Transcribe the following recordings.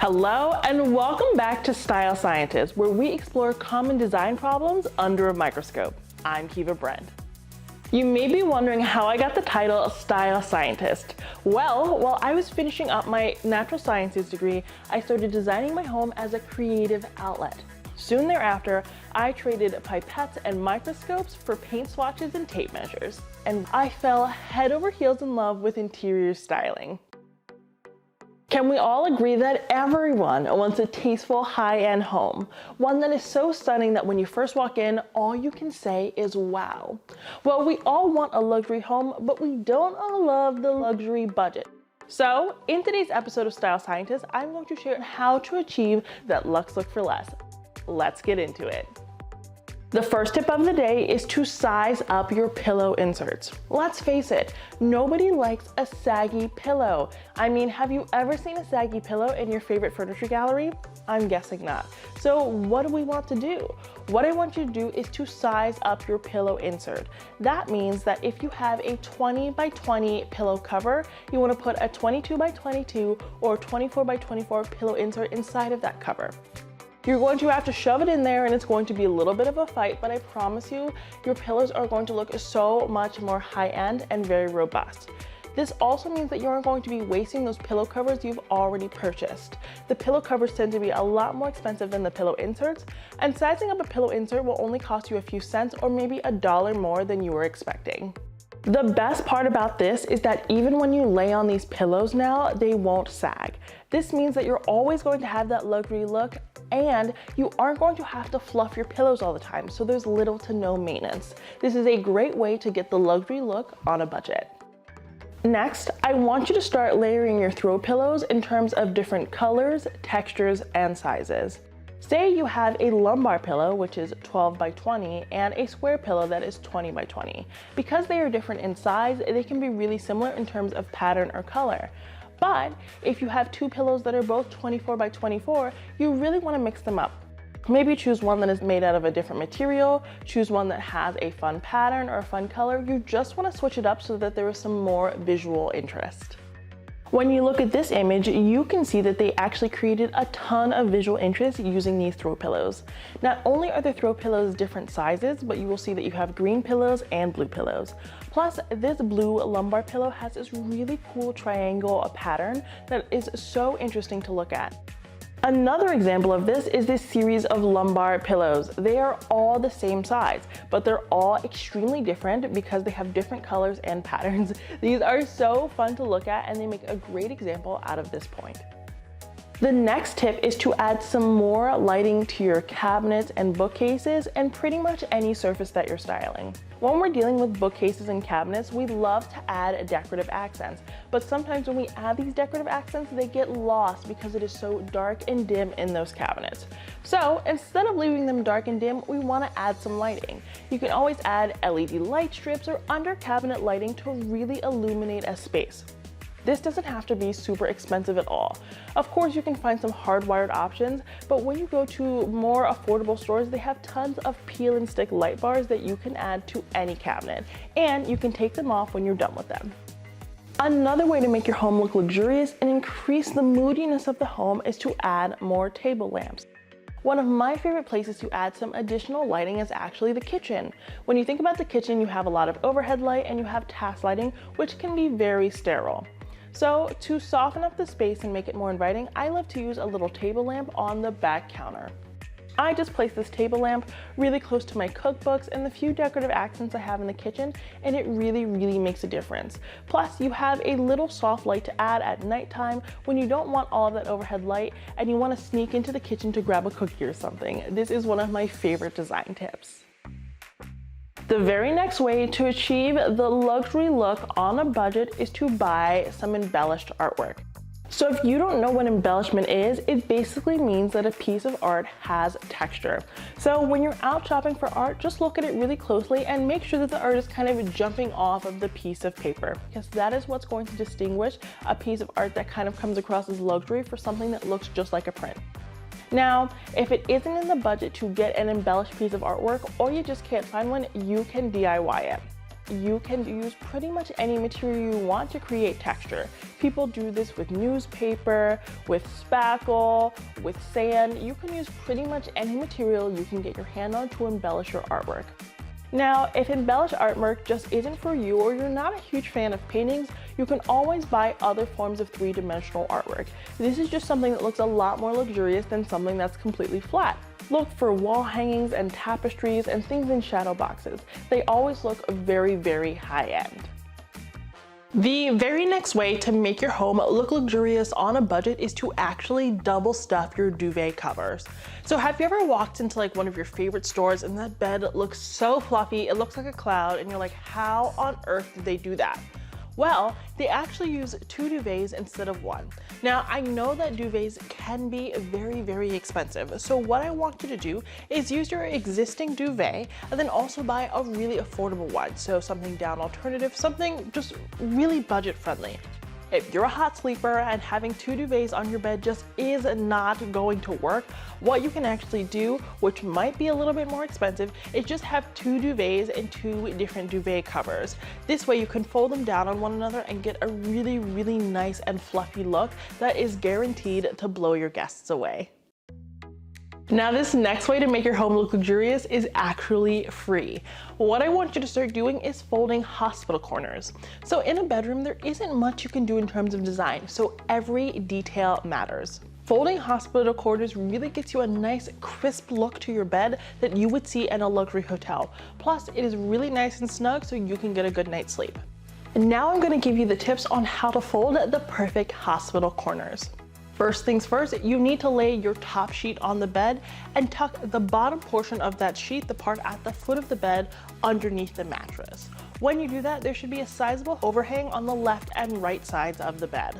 Hello and welcome back to Style Scientist, where we explore common design problems under a microscope. I'm Kiva Brent. You may be wondering how I got the title Style Scientist. Well, while I was finishing up my natural sciences degree, I started designing my home as a creative outlet. Soon thereafter, I traded pipettes and microscopes for paint swatches and tape measures, and I fell head over heels in love with interior styling. Can we all agree that everyone wants a tasteful high-end home? One that is so stunning that when you first walk in, all you can say is wow. Well, we all want a luxury home, but we don't all love the luxury budget. So, in today's episode of Style Scientist, I'm going to share how to achieve that luxe look for less. Let's get into it. The first tip of the day is to size up your pillow inserts. Let's face it, nobody likes a saggy pillow. I mean, have you ever seen a saggy pillow in your favorite furniture gallery? I'm guessing not. So what do we want to do? What I want you to do is to size up your pillow insert. That means that if you have a 20 by 20 pillow cover, you want to put a 22 by 22 or 24 by 24 pillow insert inside of that cover. You're going to have to shove it in there and it's going to be a little bit of a fight, but I promise you, your pillows are going to look so much more high-end and very robust. This also means that you aren't going to be wasting those pillow covers you've already purchased. The pillow covers tend to be a lot more expensive than the pillow inserts, and sizing up a pillow insert will only cost you a few cents or maybe $1 more than you were expecting. The best part about this is that even when you lay on these pillows now, they won't sag. This means that you're always going to have that luxury look and you aren't going to have to fluff your pillows all the time, so there's little to no maintenance. This is a great way to get the luxury look on a budget. Next, I want you to start layering your throw pillows in terms of different colors, textures, and sizes. Say you have a lumbar pillow, which is 12 by 20, and a square pillow that is 20 by 20. Because they are different in size, they can be really similar in terms of pattern or color. But if you have two pillows that are both 24 by 24, you really want to mix them up. Maybe choose one that is made out of a different material, choose one that has a fun pattern or a fun color. You just want to switch it up so that there is some more visual interest. When you look at this image, you can see that they actually created a ton of visual interest using these throw pillows. Not only are the throw pillows different sizes, but you will see that you have green pillows and blue pillows. Plus, this blue lumbar pillow has this really cool triangle pattern that is so interesting to look at. Another example of this is this series of lumbar pillows. They are all the same size, but they're all extremely different because they have different colors and patterns. These are so fun to look at and they make a great example out of this point. The next tip is to add some more lighting to your cabinets and bookcases and pretty much any surface that you're styling. When we're dealing with bookcases and cabinets, we love to add decorative accents, but sometimes when we add these decorative accents, they get lost because it is so dark and dim in those cabinets. So instead of leaving them dark and dim, we want to add some lighting. You can always add LED light strips or under cabinet lighting to really illuminate a space. This doesn't have to be super expensive at all. Of course, you can find some hardwired options, but when you go to more affordable stores, they have tons of peel and stick light bars that you can add to any cabinet, and you can take them off when you're done with them. Another way to make your home look luxurious and increase the moodiness of the home is to add more table lamps. One of my favorite places to add some additional lighting is actually the kitchen. When you think about the kitchen, you have a lot of overhead light and you have task lighting, which can be very sterile. So to soften up the space and make it more inviting, I love to use a little table lamp on the back counter. I just place this table lamp really close to my cookbooks and the few decorative accents I have in the kitchen, and it really makes a difference. Plus, you have a little soft light to add at nighttime when you don't want all of that overhead light and you want to sneak into the kitchen to grab a cookie or something. This is one of my favorite design tips. The very next way to achieve the luxury look on a budget is to buy some embellished artwork. So if you don't know what embellishment is, it basically means that a piece of art has texture. So when you're out shopping for art, just look at it really closely and make sure that the art is kind of jumping off of the piece of paper, because that is what's going to distinguish a piece of art that kind of comes across as luxury for something that looks just like a print. Now, if it isn't in the budget to get an embellished piece of artwork or you just can't find one, you can DIY it. you can use pretty much any material you want to create texture. People do this with newspaper, with spackle, with sand. You can use pretty much any material you can get your hand on to embellish your artwork. Now, if Embellish Artwork just isn't for you, or you're not a huge fan of paintings, you can always buy other forms of three-dimensional artwork. This is just something that looks a lot more luxurious than something that's completely flat. Look for wall hangings and tapestries and things in shadow boxes. They always look very, very high-end. The very next way to make your home look luxurious on a budget is to actually double stuff your duvet covers. So have you ever walked into like one of your favorite stores and that bed looks so fluffy, it looks like a cloud, and you're like, how on earth did they do that? Well, they actually use 2 duvets instead of 1. Now, I know that duvets can be very, very expensive. So what I want you to do is use your existing duvet and then also buy a really affordable one. So something down alternative, something just really budget friendly. If you're a hot sleeper and having 2 duvets on your bed just is not going to work, what you can actually do, which might be a little bit more expensive, is just have 2 duvets and 2 different duvet covers. This way you can fold them down on one another and get a really, really nice and fluffy look that is guaranteed to blow your guests away. Now, this next way to make your home look luxurious is actually free. What I want you to start doing is folding hospital corners. So in a bedroom, there isn't much you can do in terms of design, so every detail matters. Folding hospital corners really gets you a nice crisp look to your bed that you would see in a luxury hotel. Plus, it is really nice and snug so you can get a good night's sleep. And now I'm going to give you the tips on how to fold the perfect hospital corners. First things first, you need to lay your top sheet on the bed and tuck the bottom portion of that sheet, the part at the foot of the bed, underneath the mattress. When you do that, there should be a sizable overhang on the left and right sides of the bed.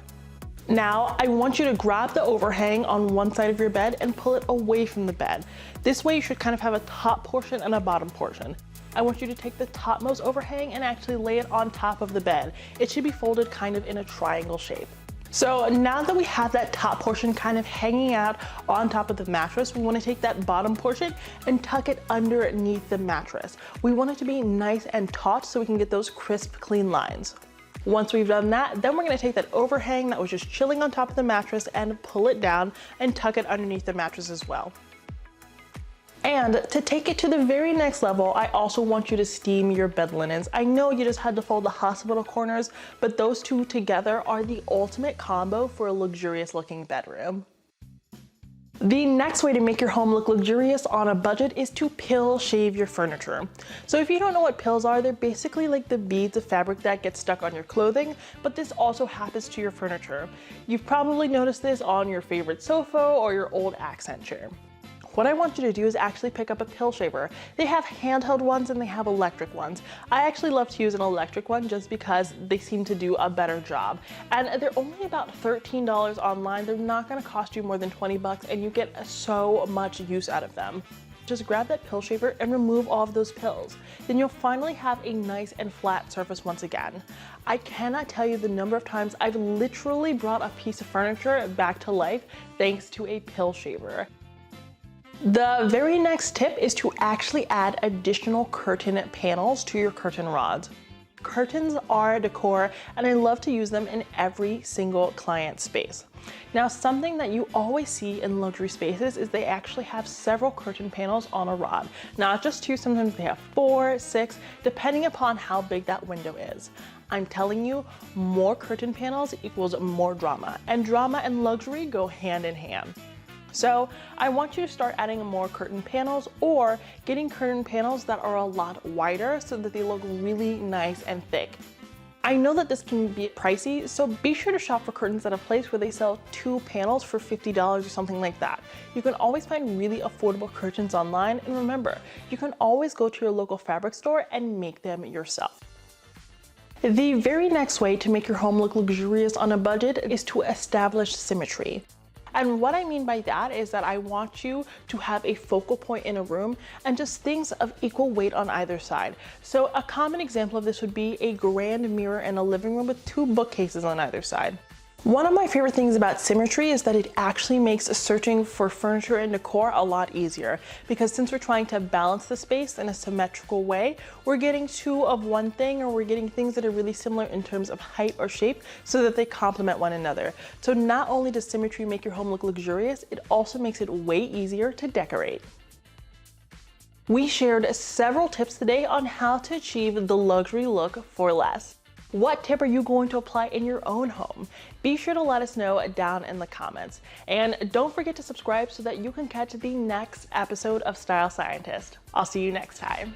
Now, I want you to grab the overhang on one side of your bed and pull it away from the bed. This way you should kind of have a top portion and a bottom portion. I want you to take the topmost overhang and actually lay it on top of the bed. It should be folded kind of in a triangle shape. So now that we have that top portion kind of hanging out on top of the mattress, we want to take that bottom portion and tuck it underneath the mattress. We want it to be nice and taut so we can get those crisp, clean lines. Once we've done that, then we're going to take that overhang that was just chilling on top of the mattress and pull it down and tuck it underneath the mattress as well. And to take it to the very next level, I also want you to steam your bed linens. I know you just had to fold the hospital corners, but those two together are the ultimate combo for a luxurious looking bedroom. The next way to make your home look luxurious on a budget is to pill shave your furniture. So if you don't know what pills are, they're basically like the beads of fabric that get stuck on your clothing, but this also happens to your furniture. You've probably noticed this on your favorite sofa or your old accent chair. What I want you to do is actually pick up a pill shaver. They have handheld ones and they have electric ones. I actually love to use an electric one just because they seem to do a better job. And they're only about $13 online. They're not gonna cost you more than 20 bucks and you get so much use out of them. Just grab that pill shaver and remove all of those pills. Then you'll finally have a nice and flat surface once again. I cannot tell you the number of times I've literally brought a piece of furniture back to life thanks to a pill shaver. The very next tip is to actually add additional curtain panels to your curtain rods. Curtains are decor and I love to use them in every single client space. Now, something that you always see in luxury spaces is they actually have several curtain panels on a rod. Not just 2, sometimes they have 4, 6, depending upon how big that window is. I'm telling you, more curtain panels equals more drama, and drama and luxury go hand in hand. So I want you to start adding more curtain panels or getting curtain panels that are a lot wider so that they look really nice and thick. I know that this can be pricey, so be sure to shop for curtains at a place where they sell 2 panels for $50 or something like that. You can always find really affordable curtains online, and remember, you can always go to your local fabric store and make them yourself. The very next way to make your home look luxurious on a budget is to establish symmetry. And what I mean by that is that I want you to have a focal point in a room and just things of equal weight on either side. So a common example of this would be a grand mirror in a living room with 2 bookcases on either side. One of my favorite things about Symmetry is that it actually makes searching for furniture and decor a lot easier, because since we're trying to balance the space in a symmetrical way, we're getting two of one thing, or we're getting things that are really similar in terms of height or shape so that they complement one another. So not only does Symmetry make your home look luxurious, it also makes it way easier to decorate. We shared several tips today on how to achieve the luxury look for less. What tip are you going to apply in your own home? Be sure to let us know down in the comments. And don't forget to subscribe so that you can catch the next episode of Style Scientist. I'll see you next time.